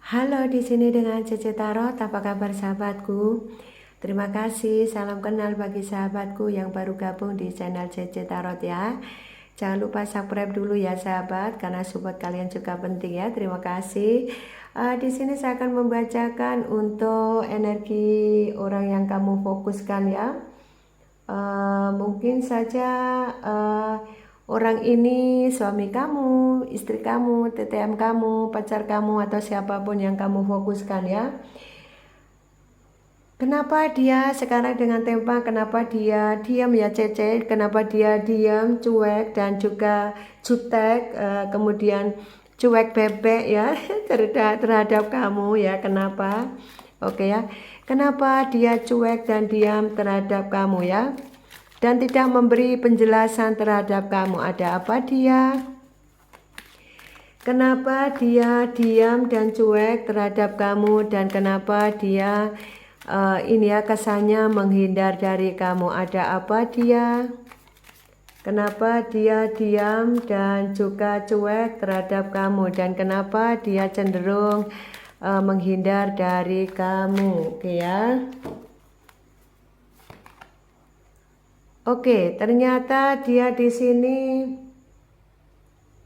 Halo, di sini dengan Cece Tarot. Apa kabar sahabatku? Terima kasih. Salam kenal bagi sahabatku yang baru gabung di channel Cece Tarot ya. Jangan lupa subscribe dulu ya sahabat, karena support kalian juga penting ya. Terima kasih. Di sini saya akan membacakan untuk energi orang yang kamu fokuskan ya. Mungkin saja orang ini suami kamu, istri kamu, TTM kamu, pacar kamu, atau siapapun yang kamu fokuskan ya. Kenapa dia sekarang dengan tempa, kenapa dia diam ya Cece, kenapa dia diam, cuek, dan juga jutek, kemudian cuek bebek ya terhadap kamu ya, kenapa? Oke ya, kenapa dia cuek dan diam terhadap kamu ya, dan tidak memberi penjelasan terhadap kamu. Ada apa dia? Kenapa dia diam dan cuek terhadap kamu, dan kenapa dia ini ya kesannya menghindar dari kamu. Ada apa dia? Kenapa dia diam dan juga cuek terhadap kamu, dan kenapa dia cenderung menghindar dari kamu? Oke ya. Oke, ternyata dia di sini.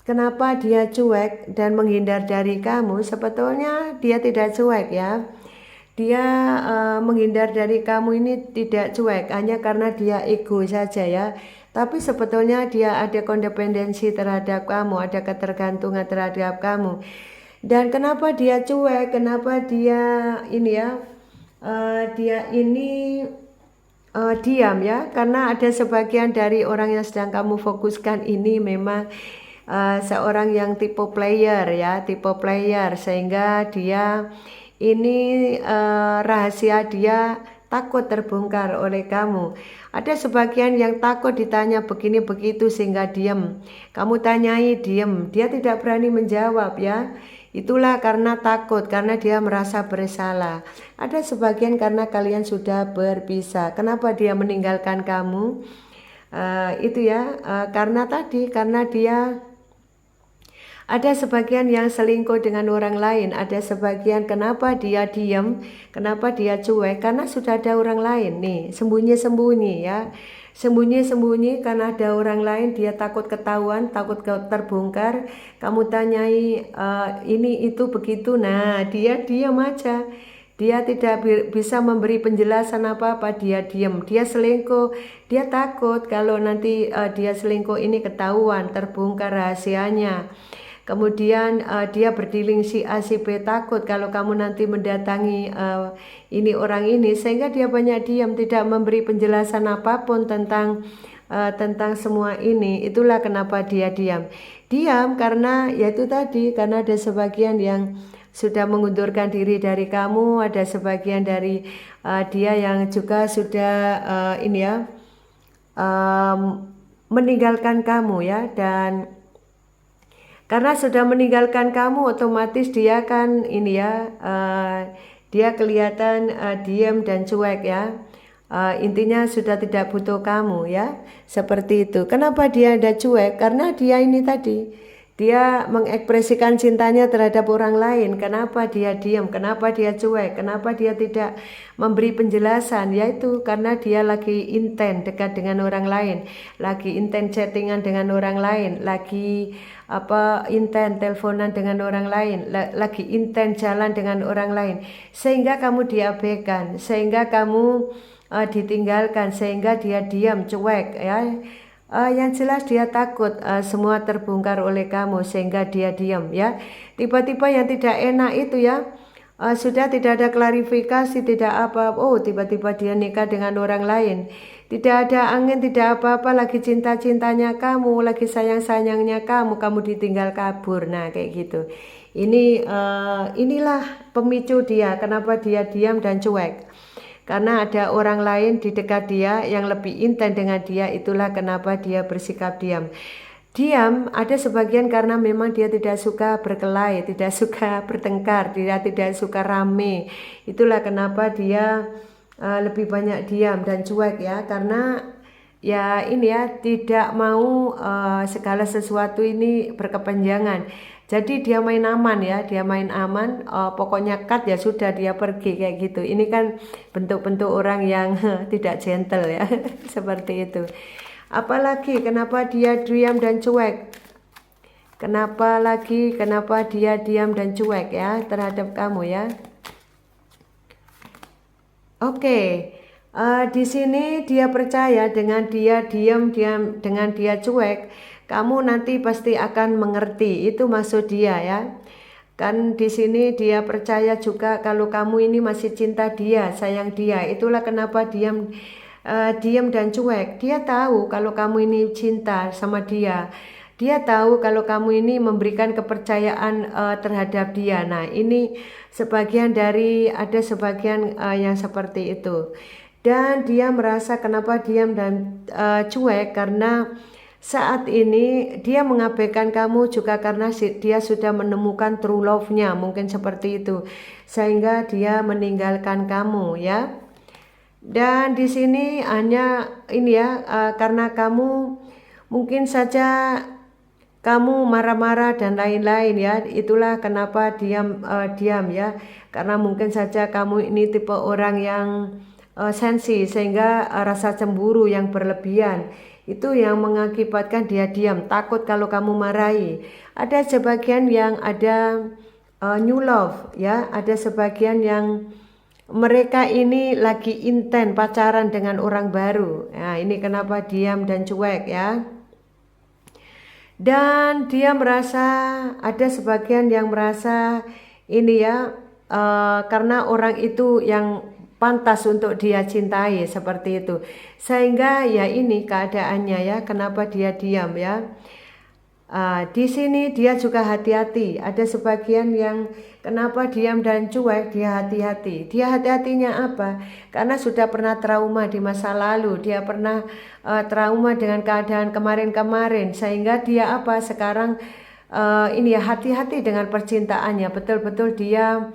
Kenapa dia cuek dan menghindar dari kamu? Sebetulnya dia tidak cuek ya. Dia menghindar dari kamu ini tidak cuek, hanya karena dia ego saja ya. Tapi sebetulnya dia ada kodependensi terhadap kamu, ada ketergantungan terhadap kamu. Dan kenapa dia cuek? Kenapa dia ini ya? Dia ini diam ya, karena ada sebagian dari orang yang sedang kamu fokuskan ini memang seorang yang tipe player ya, tipe player, sehingga dia ini rahasia dia takut terbongkar oleh kamu. Ada sebagian yang takut ditanya begini begitu sehingga diam. Kamu tanyai diam, dia tidak berani menjawab ya. Itulah karena takut, karena dia merasa bersalah. Ada sebagian karena kalian sudah berpisah. Kenapa dia meninggalkan kamu? Itu ya, karena dia ada sebagian yang selingkuh dengan orang lain. Ada sebagian kenapa dia diam, kenapa dia cuek, karena sudah ada orang lain nih, sembunyi-sembunyi ya. Sembunyi-sembunyi karena ada orang lain, dia takut ketahuan, takut terbongkar. Kamu tanyai ini itu begitu, nah dia diam aja. Dia tidak bisa memberi penjelasan apa-apa, dia diam, dia selingkuh, dia takut kalau nanti dia selingkuh ini ketahuan, terbongkar rahasianya. Kemudian dia berdiling si A si B, takut kalau kamu nanti mendatangi ini orang ini, sehingga dia banyak diam, tidak memberi penjelasan apapun tentang semua ini. Itulah kenapa dia diam. Diam karena yaitu tadi, karena ada sebagian yang sudah mengundurkan diri dari kamu, ada sebagian dari dia yang juga sudah ini ya meninggalkan kamu ya. Dan karena sudah meninggalkan kamu, otomatis dia kan ini ya, dia kelihatan diam dan cuek ya. Intinya sudah tidak butuh kamu ya, seperti itu. Kenapa dia ada cuek? Karena dia ini tadi, dia mengekspresikan cintanya terhadap orang lain. Kenapa dia diam? Kenapa dia cuek? Kenapa dia tidak memberi penjelasan? Yaitu karena dia lagi intent dekat dengan orang lain, lagi intent chattingan dengan orang lain, lagi intent teleponan dengan orang lain, lagi intent jalan dengan orang lain, sehingga kamu diabaikan, sehingga kamu ditinggalkan, sehingga dia diam cuek ya. Yang jelas dia takut semua terbongkar oleh kamu, sehingga dia diam ya. Tiba-tiba yang tidak enak itu ya, sudah tidak ada klarifikasi, tidak apa, oh tiba-tiba dia nikah dengan orang lain, tidak ada angin, tidak apa-apa, lagi cinta-cintanya kamu, lagi sayang-sayangnya kamu ditinggal kabur. Nah kayak gitu. Inilah pemicu dia, kenapa dia diam dan cuek. Karena ada orang lain di dekat dia yang lebih intens dengan dia, itulah kenapa dia bersikap diam. Diam ada sebagian karena memang dia tidak suka berkelahi, tidak suka bertengkar, dia tidak suka rame. Itulah kenapa dia lebih banyak diam dan cuek ya, karena ya ini ya, tidak mau segala sesuatu ini berkepanjangan. Jadi dia main aman ya, dia main aman, pokoknya cut ya sudah dia pergi kayak gitu. Ini kan bentuk-bentuk orang yang tidak gentle ya, seperti itu. Apalagi kenapa dia diam dan cuek? Kenapa dia diam dan cuek ya terhadap kamu ya? Oke, di sini dia percaya dengan dia diam, dengan dia cuek, kamu nanti pasti akan mengerti. Itu maksud dia ya. Kan di sini dia percaya juga kalau kamu ini masih cinta dia, sayang dia. Itulah kenapa diam dan cuek. Dia tahu kalau kamu ini cinta sama dia. Dia tahu kalau kamu ini memberikan kepercayaan terhadap dia. Nah, ini ada sebagian yang seperti itu. Dan dia merasa kenapa diam dan cuek karena saat ini dia mengabaikan kamu juga karena dia sudah menemukan true love-nya, mungkin seperti itu. Sehingga dia meninggalkan kamu ya. Dan di sini hanya ini ya, karena kamu mungkin saja kamu marah-marah dan lain-lain ya. Itulah kenapa diam ya. Karena mungkin saja kamu ini tipe orang yang sensi sehingga rasa cemburu yang berlebihan itu yang mengakibatkan dia diam, takut kalau kamu marahi. Ada sebagian yang ada new love ya, ada sebagian yang mereka ini lagi inten pacaran dengan orang baru. Nah, ini kenapa diam dan cuek ya. Dan dia merasa, ada sebagian yang merasa ini ya, karena orang itu yang pantas untuk dia cintai seperti itu. Sehingga ya ini keadaannya ya, kenapa dia diam ya. Di sini dia juga hati-hati. Ada sebagian yang kenapa diam dan cuek, dia hati-hati. Dia hati-hatinya apa? Karena sudah pernah trauma di masa lalu. Dia pernah trauma dengan keadaan kemarin-kemarin, sehingga dia apa? Sekarang ini ya hati-hati dengan percintaannya. Betul-betul dia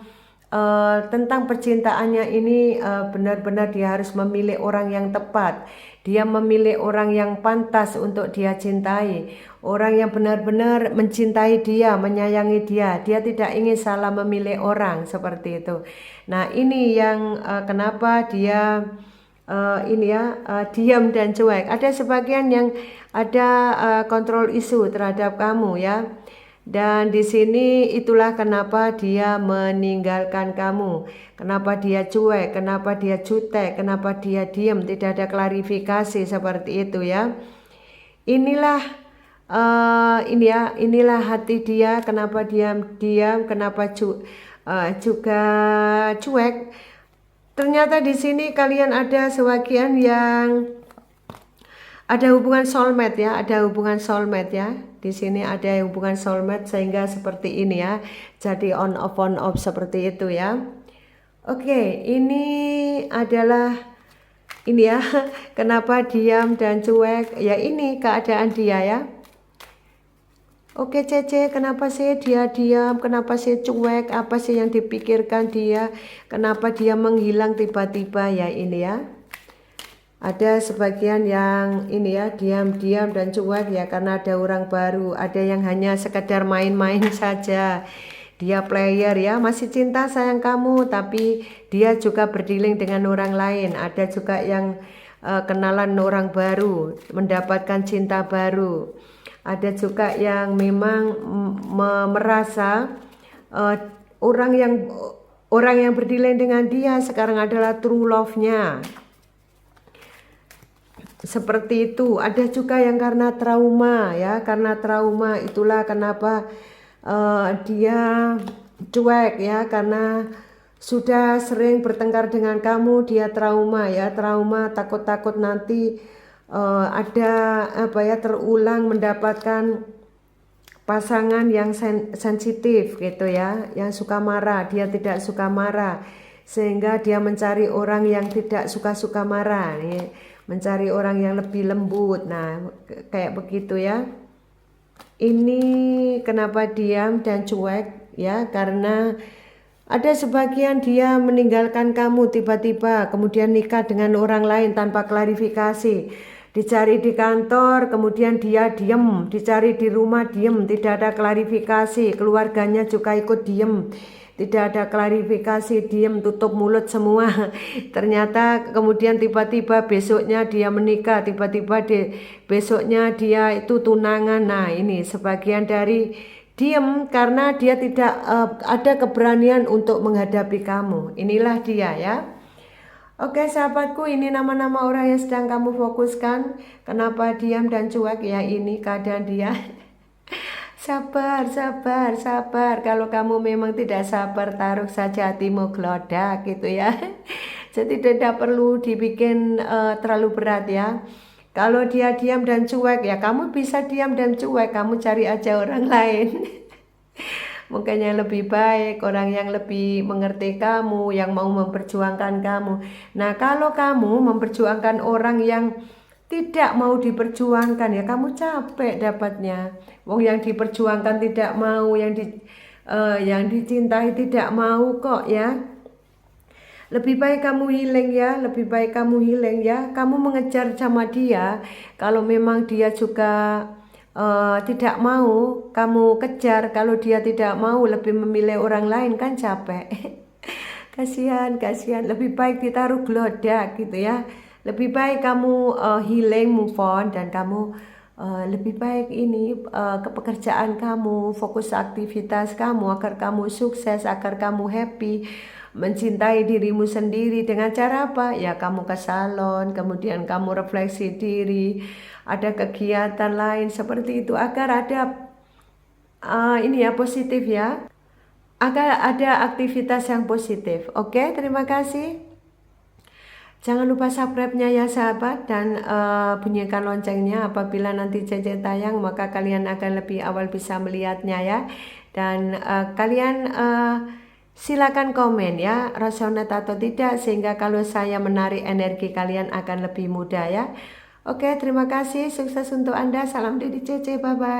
tentang percintaannya ini benar-benar dia harus memilih orang yang tepat. Dia memilih orang yang pantas untuk dia cintai, orang yang benar-benar mencintai dia, menyayangi dia. Dia tidak ingin salah memilih orang seperti itu. Nah, ini yang kenapa dia ini ya diam dan cuek. Ada sebagian yang ada kontrol isu terhadap kamu ya. Dan di sini itulah kenapa dia meninggalkan kamu, kenapa dia cuek, kenapa dia jutek, kenapa dia diam, tidak ada klarifikasi seperti itu ya. Inilah inilah hati dia, kenapa diam, kenapa juga cuek. Ternyata di sini kalian ada sebagian yang ada hubungan soulmate ya, ada hubungan soulmate ya. Di sini ada hubungan soulmate sehingga seperti ini ya. Jadi on off seperti itu ya. Oke, ini adalah ini ya. Kenapa diam dan cuek? Ya ini keadaan dia ya. Oke Cece, kenapa sih dia diam? Kenapa sih cuek? Apa sih yang dipikirkan dia? Kenapa dia menghilang tiba-tiba ya ini ya? Ada sebagian yang ini ya diam-diam dan cuek ya karena ada orang baru. Ada yang hanya sekedar main-main saja. Dia player ya, masih cinta sayang kamu, tapi dia juga berdealing dengan orang lain. Ada juga yang kenalan orang baru, mendapatkan cinta baru. Ada juga yang memang merasa orang yang berdealing dengan dia sekarang adalah true love-nya. Seperti itu. Ada juga yang karena trauma ya, karena trauma itulah kenapa dia cuek ya, karena sudah sering bertengkar dengan kamu, dia trauma ya, trauma takut-takut nanti ada apa ya terulang mendapatkan pasangan yang sensitif gitu ya, yang suka marah, dia tidak suka marah, sehingga dia mencari orang yang tidak suka marah nih. Mencari orang yang lebih lembut. Nah, kayak begitu ya. Ini kenapa diam dan cuek ya, karena ada sebagian dia meninggalkan kamu tiba-tiba, kemudian nikah dengan orang lain tanpa klarifikasi. Dicari di kantor, kemudian dia diem, dicari di rumah diem, tidak ada klarifikasi, keluarganya juga ikut diem, tidak ada klarifikasi, diem, tutup mulut semua. Ternyata kemudian tiba-tiba besoknya dia menikah, tiba-tiba besoknya dia itu tunangan. Nah, ini sebagian dari diem karena dia tidak ada keberanian untuk menghadapi kamu. Inilah dia ya. Oke sahabatku, ini nama-nama orang yang sedang kamu fokuskan. Kenapa diam dan cuek? Ya ini keadaan dia. Sabar, sabar, sabar. Kalau kamu memang tidak sabar, taruh saja hatimu gelodak gitu ya. Jadi tidak perlu dibikin terlalu berat ya. Kalau dia diam dan cuek, ya kamu bisa diam dan cuek. Kamu cari aja orang lain. Makanya lebih baik orang yang lebih mengerti kamu, yang mau memperjuangkan kamu. Nah, kalau kamu memperjuangkan orang yang tidak mau diperjuangkan, ya kamu capek dapatnya. Wong yang diperjuangkan tidak mau, yang dicintai tidak mau kok ya. Lebih baik kamu healing ya, lebih baik kamu healing ya. Kamu mengejar sama dia, kalau memang dia juga tidak mau kamu kejar, kalau dia tidak mau lebih memilih orang lain kan capek. Kasihan, kasihan. Lebih baik ditaruh gelodak gitu ya. Lebih baik kamu healing, move on, dan kamu lebih baik ini ke pekerjaan kamu, fokus aktivitas kamu agar kamu sukses, agar kamu happy, mencintai dirimu sendiri. Dengan cara apa? Ya kamu ke salon, kemudian kamu refleksi diri, ada kegiatan lain seperti itu agar ada ini ya positif ya, agar ada aktivitas yang positif. Oke, terima kasih. Jangan lupa subscribe-nya ya sahabat, dan bunyikan loncengnya. Apabila nanti JJ tayang, maka kalian akan lebih awal bisa melihatnya ya. Dan kalian silakan komen ya, resonate atau tidak, sehingga kalau saya menarik energi kalian akan lebih mudah ya. Oke, terima kasih, sukses untuk Anda, salam dari JJ, bye-bye.